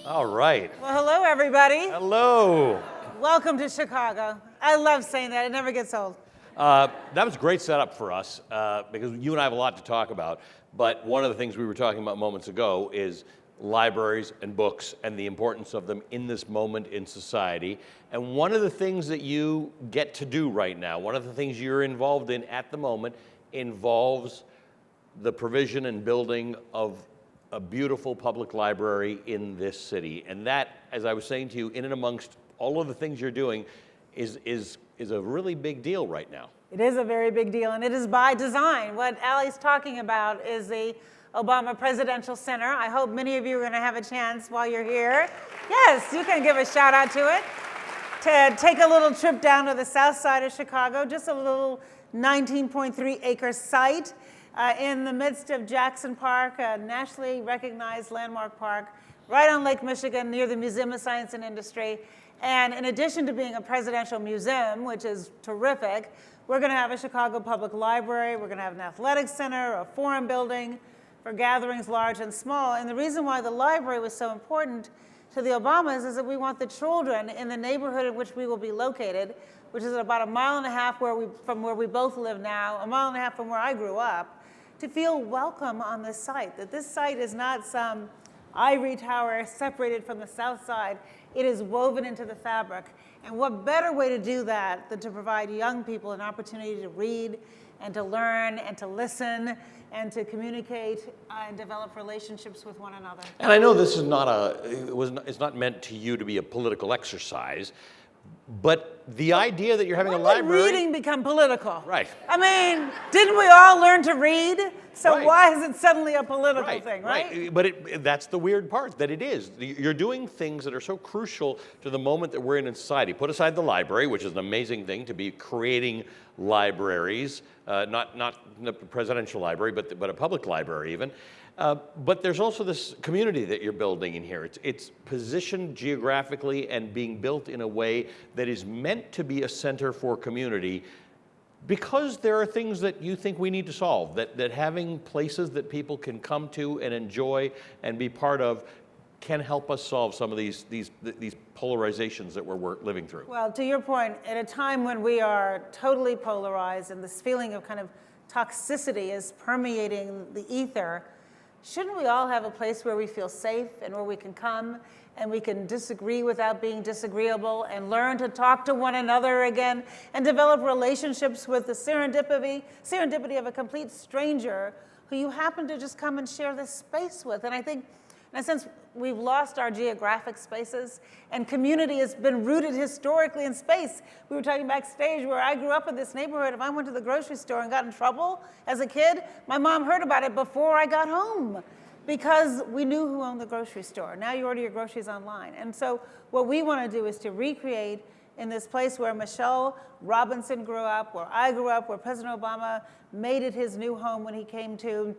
All right. Well, hello, everybody. Hello. Welcome to Chicago. I love saying that. It never gets old. That was a great setup for us because you and I have a lot to talk about. But one of the things we were talking about moments ago is libraries and books and the importance of them in this moment in society. And one of the things that you get to do right now, one of the things you're involved in at the moment, involves the provision and building of a beautiful public library in this city. And that, as I was saying to you, in and amongst all of the things you're doing, is a really big deal right now. It is a very big deal, and it is by design. What Allie's talking about is the Obama Presidential Center. I hope many of you are going to have a chance while you're here. Yes, you can give a shout out to it. To take a little trip down to the south side of Chicago, just a little 19.3 acre site in the midst of Jackson Park, a nationally recognized landmark park, right on Lake Michigan near the Museum of Science and Industry. And in addition to being a presidential museum, which is terrific, we're going to have a Chicago Public Library, we're going to have an athletic center, a forum building for gatherings large and small. And the reason why the library was so important to the Obamas is that we want the children in the neighborhood in which we will be located, which is about 1.5 miles from where we both live now, 1.5 miles from where I grew up, to feel welcome on this site, that this site is not some ivory tower separated from the south side. It is woven into the fabric. And what better way to do that than to provide young people an opportunity to read and to learn and to listen and to communicate and develop relationships with one another. And I know this is it's not meant to you to be a political exercise, but the idea that you're having a library... When did reading become political? Right. I mean, didn't we all learn to read? So right. Why is it suddenly a political thing, right? But that's the weird part, that it is. You're doing things that are so crucial to the moment that we're in society. Put aside the library, which is an amazing thing, to be creating libraries, not the presidential library, but a public library even. But there's also this community that you're building in here. It's positioned geographically and being built in a way that is meant to be a center for community, because there are things that you think we need to solve, that having places that people can come to and enjoy and be part of can help us solve some of these polarizations that we're living through. Well, to your point, at a time when we are totally polarized and this feeling of kind of toxicity is permeating the ether, shouldn't we all have a place where we feel safe and where we can come and we can disagree without being disagreeable and learn to talk to one another again and develop relationships with the serendipity of a complete stranger who you happen to just come and share this space with? And I think, in a sense, we've lost our geographic spaces, and community has been rooted historically in space. We were talking backstage where I grew up in this neighborhood. If I went to the grocery store and got in trouble as a kid, my mom heard about it before I got home because we knew who owned the grocery store. Now you order your groceries online. And so what we want to do is to recreate in this place where Michelle Robinson grew up, where I grew up, where President Obama made it his new home when he came to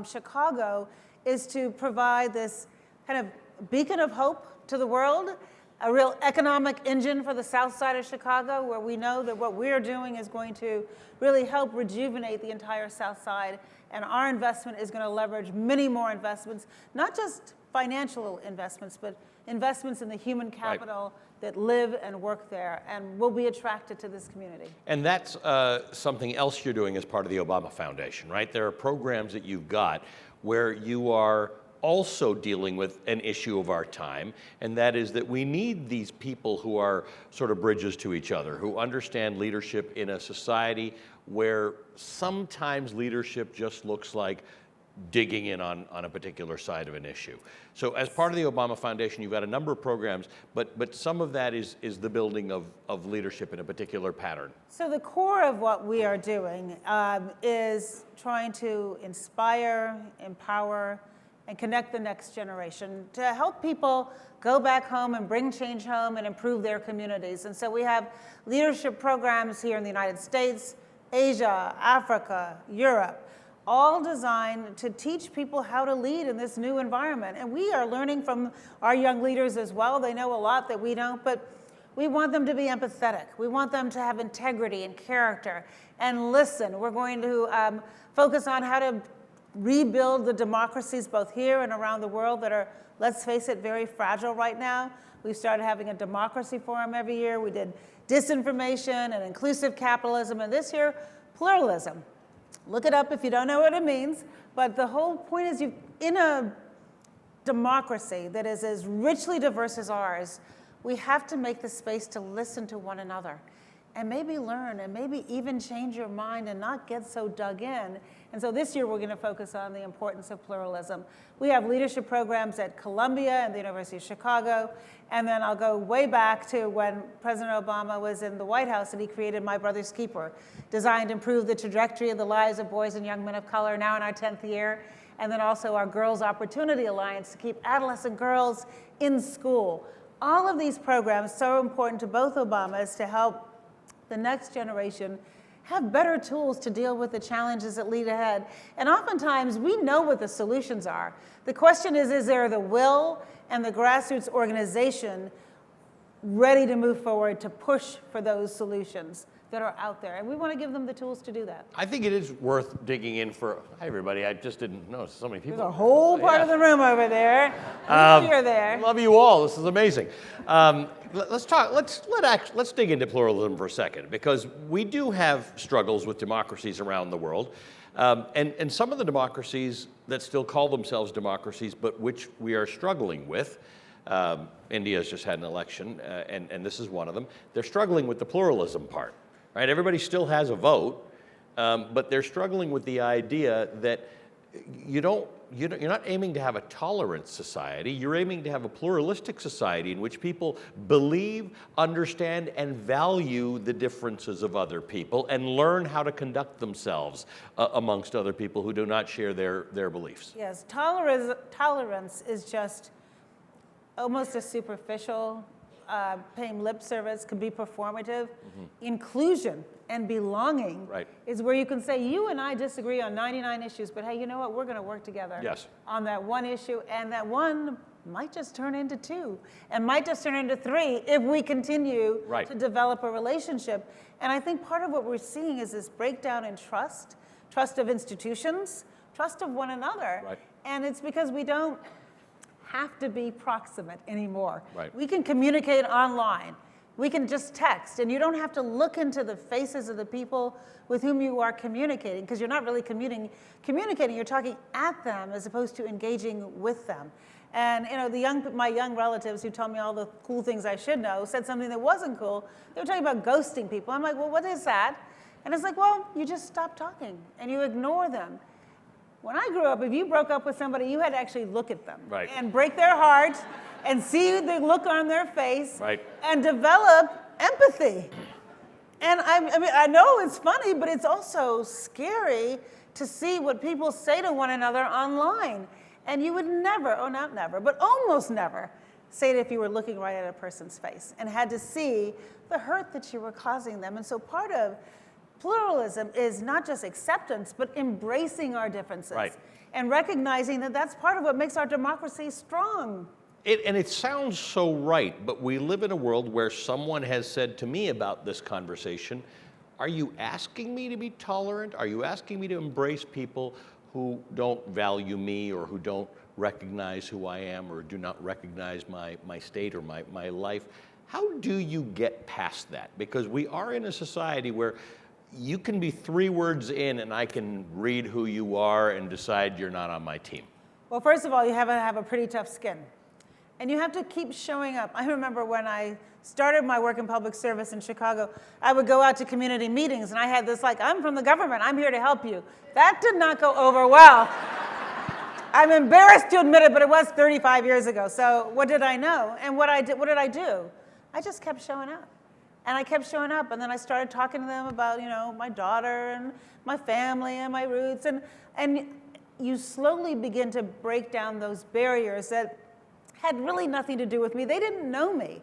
Chicago, is to provide this kind of beacon of hope to the world, a real economic engine for the south side of Chicago, where we know that what we're doing is going to really help rejuvenate the entire south side. And our investment is going to leverage many more investments, not just financial investments, but investments in the human capital that live and work there and will be attracted to this community. And that's something else you're doing as part of the Obama Foundation, right? There are programs that you've got where you are also dealing with an issue of our time, and that is that we need these people who are sort of bridges to each other, who understand leadership in a society where sometimes leadership just looks like digging in on a particular side of an issue. So as part of the Obama Foundation, you've got a number of programs, but some of that is the building of leadership in a particular pattern. So the core of what we are doing is trying to inspire, empower, and connect the next generation to help people go back home and bring change home and improve their communities. And so we have leadership programs here in the United States, Asia, Africa, Europe, all designed to teach people how to lead in this new environment. And we are learning from our young leaders as well. They know a lot that we don't, but we want them to be empathetic. We want them to have integrity and character and listen. We're going to focus on how to rebuild the democracies both here and around the world that are, let's face it, very fragile right now. We've started having a democracy forum every year. We did disinformation and inclusive capitalism, and this year, pluralism. Look it up if you don't know what it means, but the whole point is in a democracy that is as richly diverse as ours, we have to make the space to listen to one another and maybe learn and maybe even change your mind and not get so dug in. And so this year we're going to focus on the importance of pluralism. We have leadership programs at Columbia and the University of Chicago, and then I'll go way back to when President Obama was in the White House and he created My Brother's Keeper, designed to improve the trajectory of the lives of boys and young men of color, now in our 10th year, and then also our Girls Opportunity Alliance to keep adolescent girls in school. All of these programs, so important to both Obamas to help the next generation have better tools to deal with the challenges that lead ahead. And oftentimes, we know what the solutions are. The question is there the will and the grassroots organization ready to move forward to push for those solutions that are out there? And we want to give them the tools to do that. I think it is worth digging in for, hi everybody, I just didn't notice so many people. There's a whole part of the room over there. You're there. I love you all, this is amazing. Let's dig into pluralism for a second, because we do have struggles with democracies around the world. And some of the democracies that still call themselves democracies, but which we are struggling with, India's just had an election, and this is one of them, they're struggling with the pluralism part. Right? Everybody still has a vote, but they're struggling with the idea that you're not aiming to have a tolerant society. You're aiming to have a pluralistic society in which people believe, understand, and value the differences of other people and learn how to conduct themselves amongst other people who do not share their beliefs. Yes, tolerance is just almost a superficial paying lip service, can be performative. Inclusion and belonging is where you can say, you and I disagree on 99 issues, but hey, you know what? We're going to work together on that one issue, and that one might just turn into two, and might just turn into three if we continue to develop a relationship. And I think part of what we're seeing is this breakdown in trust of institutions, trust of one another. And it's because we don't have to be proximate anymore. We can communicate online. We can just text, and you don't have to look into the faces of the people with whom you are communicating, because you're not really communicating, you're talking at them as opposed to engaging with them. And you know, my young relatives who told me all the cool things I should know said something that wasn't cool. They were talking about ghosting people. I'm like, well, what is that? And it's like, well, you just stop talking and you ignore them. When I grew up, if you broke up with somebody, you had to actually look at them and break their heart and see the look on their face and develop empathy. And I mean, I know it's funny, but it's also scary to see what people say to one another online. And you would never, oh, not never, but almost never say it if you were looking right at a person's face and had to see the hurt that you were causing them. And so part of pluralism is not just acceptance, but embracing our differences and recognizing that that's part of what makes our democracy strong. And it sounds so right, but we live in a world where someone has said to me about this conversation, are you asking me to be tolerant? Are you asking me to embrace people who don't value me or who don't recognize who I am or do not recognize my state or my life? How do you get past that? Because we are in a society where you can be 3 words in and I can read who you are and decide you're not on my team. Well, first of all, you have to have a pretty tough skin. And you have to keep showing up. I remember when I started my work in public service in Chicago, I would go out to community meetings and I had this like, I'm from the government, I'm here to help you. That did not go over well. I'm embarrassed to admit it, but it was 35 years ago. So what did I know? And what did I do? I just kept showing up. And I kept showing up, and then I started talking to them about, you know, my daughter and my family and my roots, and you slowly begin to break down those barriers that had really nothing to do with me. They didn't know me.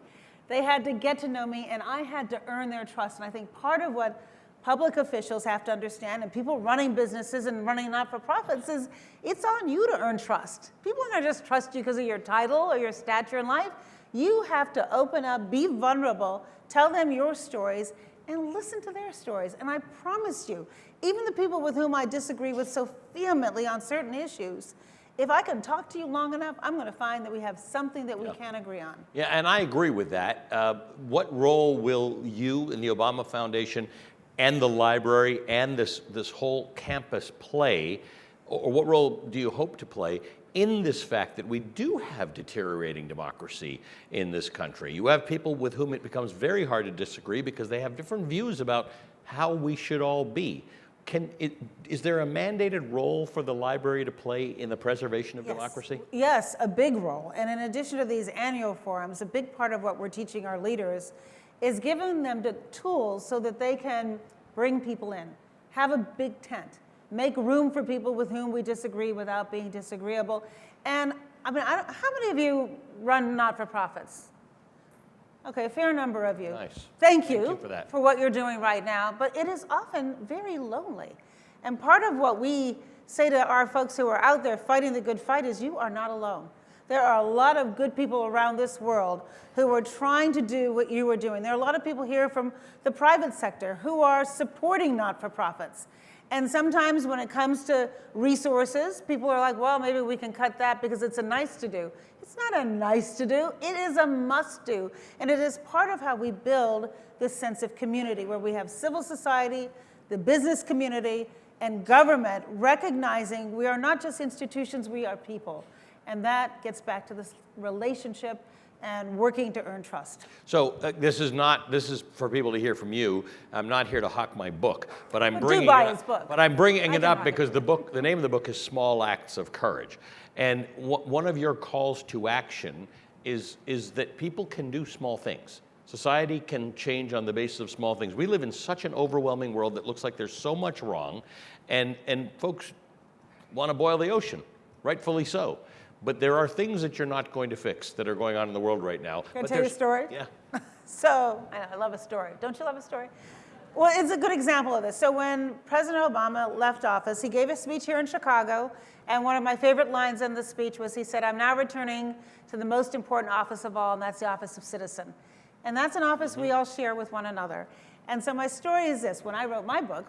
They had to get to know me, and I had to earn their trust. And I think part of what public officials have to understand, and people running businesses and running not-for-profits, is it's on you to earn trust. People aren't going to just trust you because of your title or your stature in life. You have to open up, be vulnerable, tell them your stories, and listen to their stories. And I promise you, even the people with whom I disagree with so vehemently on certain issues, if I can talk to you long enough, I'm going to find that we have something that we can agree on. Yeah, and I agree with that. What role will you and the Obama Foundation and the library and this whole campus play, or what role do you hope to play in this fact that we do have deteriorating democracy in this country? You have people with whom it becomes very hard to disagree because they have different views about how we should all be. Is there a mandated role for the library to play in the preservation of democracy? Yes, a big role. And in addition to these annual forums, a big part of what we're teaching our leaders is giving them the tools so that they can bring people in, have a big tent, make room for people with whom we disagree without being disagreeable. And I mean, how many of you run not-for-profits? Okay, a fair number of you. Nice. Thank you for that. For what you're doing right now, but it is often very lonely. And part of what we say to our folks who are out there fighting the good fight is you are not alone. There are a lot of good people around this world who are trying to do what you are doing. There are a lot of people here from the private sector who are supporting not-for-profits. And sometimes when it comes to resources, people are like, well, maybe we can cut that because it's a nice to do. It's not a nice to do, it is a must do. And it is part of how we build this sense of community where we have civil society, the business community, and government recognizing we are not just institutions, we are people. And that gets back to this relationship and working to earn trust. So this is for people to hear from you. I'm not here to hawk my book, but I'm bringing do buy it his book. But I'm bringing it up buy because the name of the book is Small Acts of Courage. And one of your calls to action is that people can do small things. Society can change on the basis of small things. We live in such an overwhelming world that looks like there's so much wrong, and folks want to boil the ocean, rightfully so. But there are things that you're not going to fix that are going on in the world right now. Can I tell you a story? Yeah. So, I love a story. Don't you love a story? Well, it's a good example of this. So when President Obama left office, he gave a speech here in Chicago, and one of my favorite lines in the speech was he said, "I'm now returning to the most important office of all, and that's the office of citizen." And that's an office we all share with one another. And so my story is this. When I wrote my book,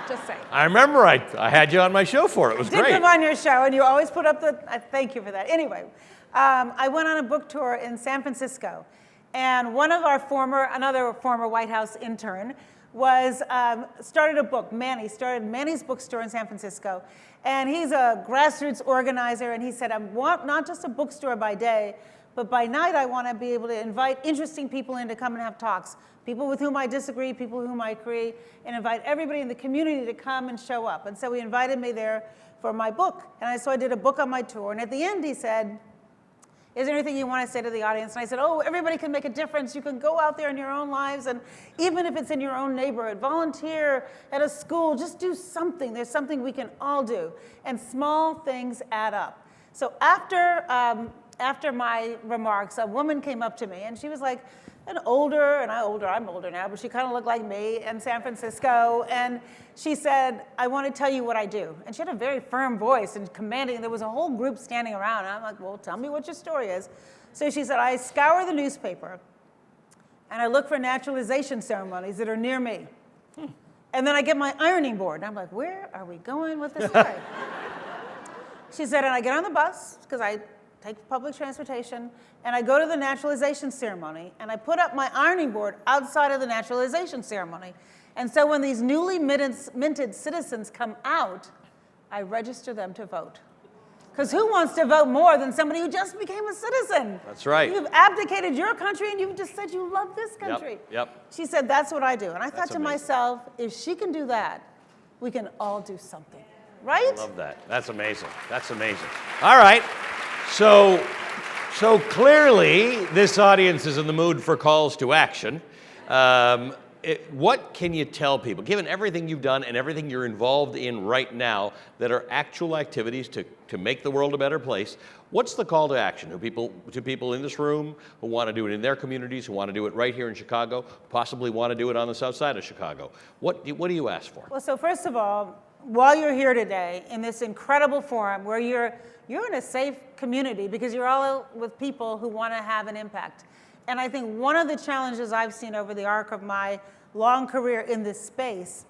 just saying. I remember I had you on my show for it. It was I did great. come on your show, and you always put up thank you for that. Anyway, I went on a book tour in San Francisco, and one of our another former White House intern started a book. Manny started Manny's Bookstore in San Francisco, and he's a grassroots organizer, and he said, I want not just a bookstore by day, but by night I want to be able to invite interesting people in to come and have talks, people with whom I disagree, people with whom I agree, and invite everybody in the community to come and show up. And so he invited me there for my book, and so I did a book on my tour, and at the end he said, is there anything you want to say to the audience? And I said, oh, everybody can make a difference. You can go out there in your own lives, and even if it's in your own neighborhood, volunteer at a school, just do something. There's something we can all do. And small things add up. So after my remarks, a woman came up to me, and she was like I'm older now, but she kind of looked like me in San Francisco, and she said, I want to tell you what I do. And she had a very firm voice and commanding. There was a whole group standing around, and I'm like, well, tell me what your story is. So she said, I scour the newspaper, and I look for naturalization ceremonies that are near me. And then I get my ironing board, and I'm like, where are we going with this story? She said, and I get on the bus, because I take public transportation, and I go to the naturalization ceremony, and I put up my ironing board outside of the naturalization ceremony. And so when these newly minted citizens come out, I register them to vote. Because who wants to vote more than somebody who just became a citizen? That's right. You've abdicated your country, and you've just said you love this country. Yep. She said, that's what I do. And I thought to amazing. myself, if she can do that, we can all do something, right? I love that. That's amazing. That's amazing. All right. So clearly, this audience is in the mood for calls to action. What can you tell people, given everything you've done and everything you're involved in right now, that are actual activities to make the world a better place? What's the call to action to people in this room who want to do it in their communities, who want to do it right here in Chicago, possibly want to do it on the south side of Chicago? What do you ask for? Well, so first of all, while you're here today in this incredible forum where you're in a safe community because you're all with people who want to have an impact. And I think one of the challenges I've seen over the arc of my long career in this space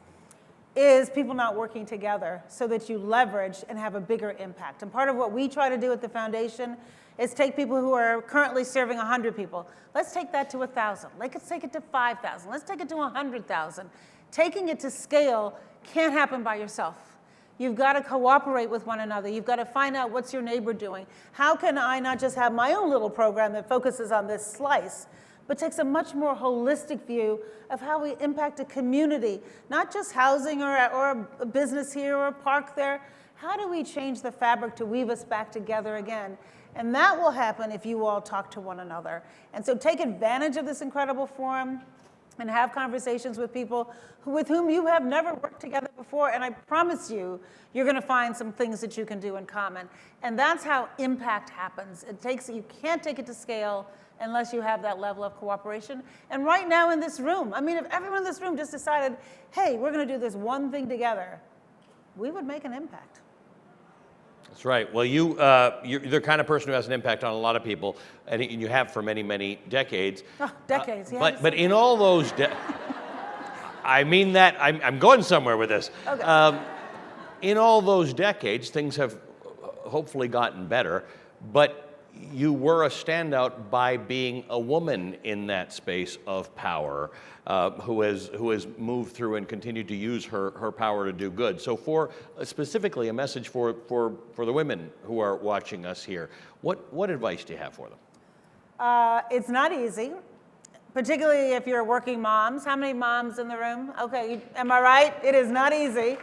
is people not working together so that you leverage and have a bigger impact. And part of what we try to do at the foundation is take people who are currently serving 100 people. Let's take that to 1,000. Let's take it to 5,000. Let's take it to 100,000. Taking it to scale can't happen by yourself. You've got to cooperate with one another. You've got to find out what's your neighbor doing. How can I not just have my own little program that focuses on this slice, but takes a much more holistic view of how we impact a community, not just housing or a business here or a park there. How do we change the fabric to weave us back together again? And that will happen if you all talk to one another. And so take advantage of this incredible forum and have conversations with people with whom you have never worked together before. And I promise you, you're going to find some things that you can do in common. And that's how impact happens. You can't take it to scale unless you have that level of cooperation. And right now in this room, I mean, if everyone in this room just decided, hey, we're going to do this one thing together, we would make an impact. That's right. Well, you're the kind of person who has an impact on a lot of people, and you have for many, many decades. Oh, decades, yeah. But in all those, I mean that, I'm going somewhere with this. Okay. In all those decades, things have hopefully gotten better, but you were a standout by being a woman in that space of power, who has moved through and continued to use her power to do good. So for specifically a message for the women who are watching us here, what advice do you have for them? It's not easy, particularly if you're working moms. How many moms in the room? Okay, am I right? It is not easy.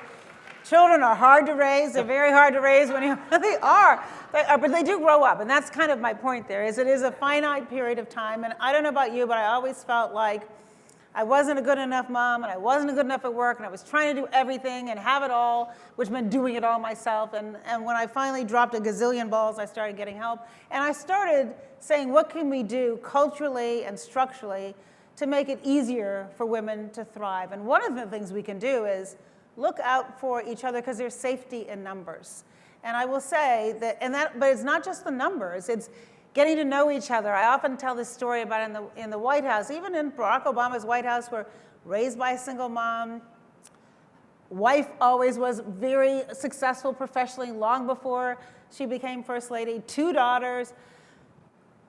Children are hard to raise. They're very hard to raise when they are, but they do grow up. And that's kind of my point there, is it is a finite period of time. And I don't know about you, but I always felt like I wasn't a good enough mom, and I wasn't good enough at work, and I was trying to do everything and have it all, which meant doing it all myself. And when I finally dropped a gazillion balls, I started getting help. And I started saying, what can we do culturally and structurally to make it easier for women to thrive? And one of the things we can do is look out for each other, because there's safety in numbers. And I will say that, but it's not just the numbers, it's getting to know each other. I often tell this story about in the White House, even in Barack Obama's White House, we're raised by a single mom. Wife always was very successful professionally long before she became First Lady, 2 daughters.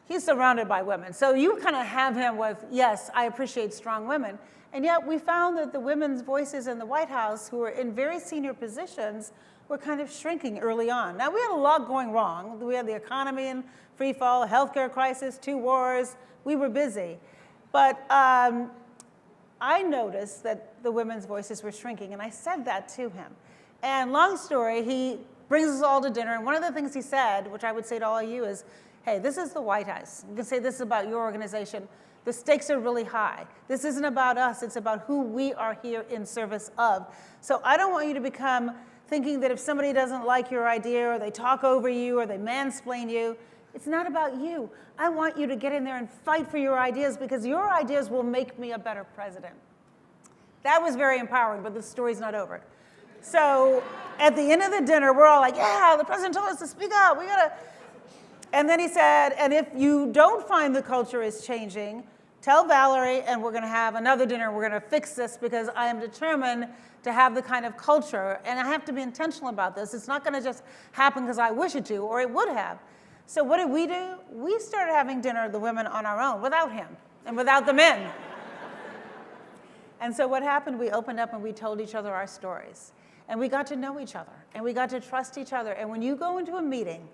He's surrounded by women. So you kind of have him with, yes, I appreciate strong women. And yet we found that the women's voices in the White House who were in very senior positions were kind of shrinking early on. Now, we had a lot going wrong. We had the economy in free fall, healthcare crisis, 2 wars. We were busy. But I noticed that the women's voices were shrinking, and I said that to him. And long story, he brings us all to dinner, and one of the things he said, which I would say to all of you, is, hey, this is the White House. You can say this is about your organization. The stakes are really high. This isn't about us, it's about who we are here in service of. So I don't want you to become thinking that if somebody doesn't like your idea, or they talk over you, or they mansplain you, it's not about you. I want you to get in there and fight for your ideas, because your ideas will make me a better president. That was very empowering, but the story's not over. So at the end of the dinner, we're all like, yeah, the president told us to speak up, we gotta. And then he said, and if you don't find the culture is changing, tell Valerie, and we're going to have another dinner. We're going to fix this, because I am determined to have the kind of culture, and I have to be intentional about this. It's not going to just happen because I wish it to, or it would have. So what did we do? We started having dinner, the women, on our own, without him and without the men. And so what happened? We opened up and we told each other our stories. And we got to know each other, and we got to trust each other. And when you go into a meeting,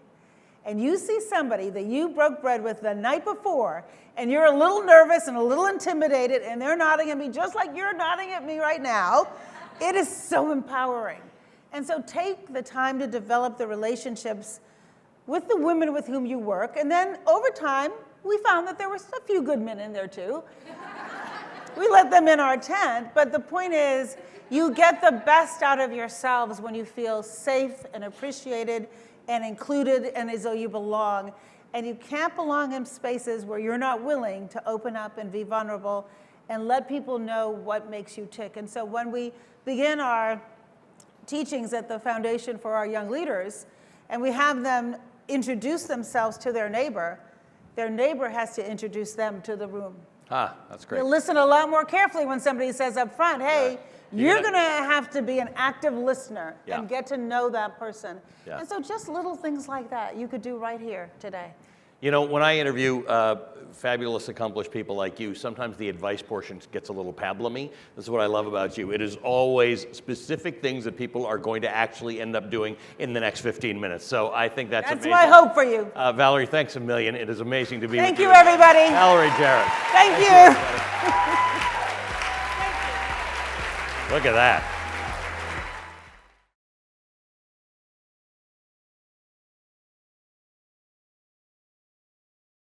and you see somebody that you broke bread with the night before, and you're a little nervous and a little intimidated, and they're nodding at me just like you're nodding at me right now, it is so empowering. And so take the time to develop the relationships with the women with whom you work, and then over time, we found that there were a few good men in there too. We let them in our tent, but the point is, you get the best out of yourselves when you feel safe and appreciated and included, and as though you belong. And you can't belong in spaces where you're not willing to open up and be vulnerable and let people know what makes you tick. And so when we begin our teachings at the Foundation for our young leaders, and we have them introduce themselves to their neighbor, their neighbor has to introduce them to the room. Ah, that's great. You listen a lot more carefully when somebody says up front, hey, you're going to have to be an active listener and get to know that person. Yeah. And so just little things like that you could do right here today. You know, when I interview fabulous, accomplished people like you, sometimes the advice portion gets a little pablum-y. This is what I love about you. It is always specific things that people are going to actually end up doing in the next 15 minutes. So I think that's amazing. That's my hope for you. Valerie, thanks a million. It is amazing to be Thank with you, everybody. Valerie Jarrett. Thank you. Look at that.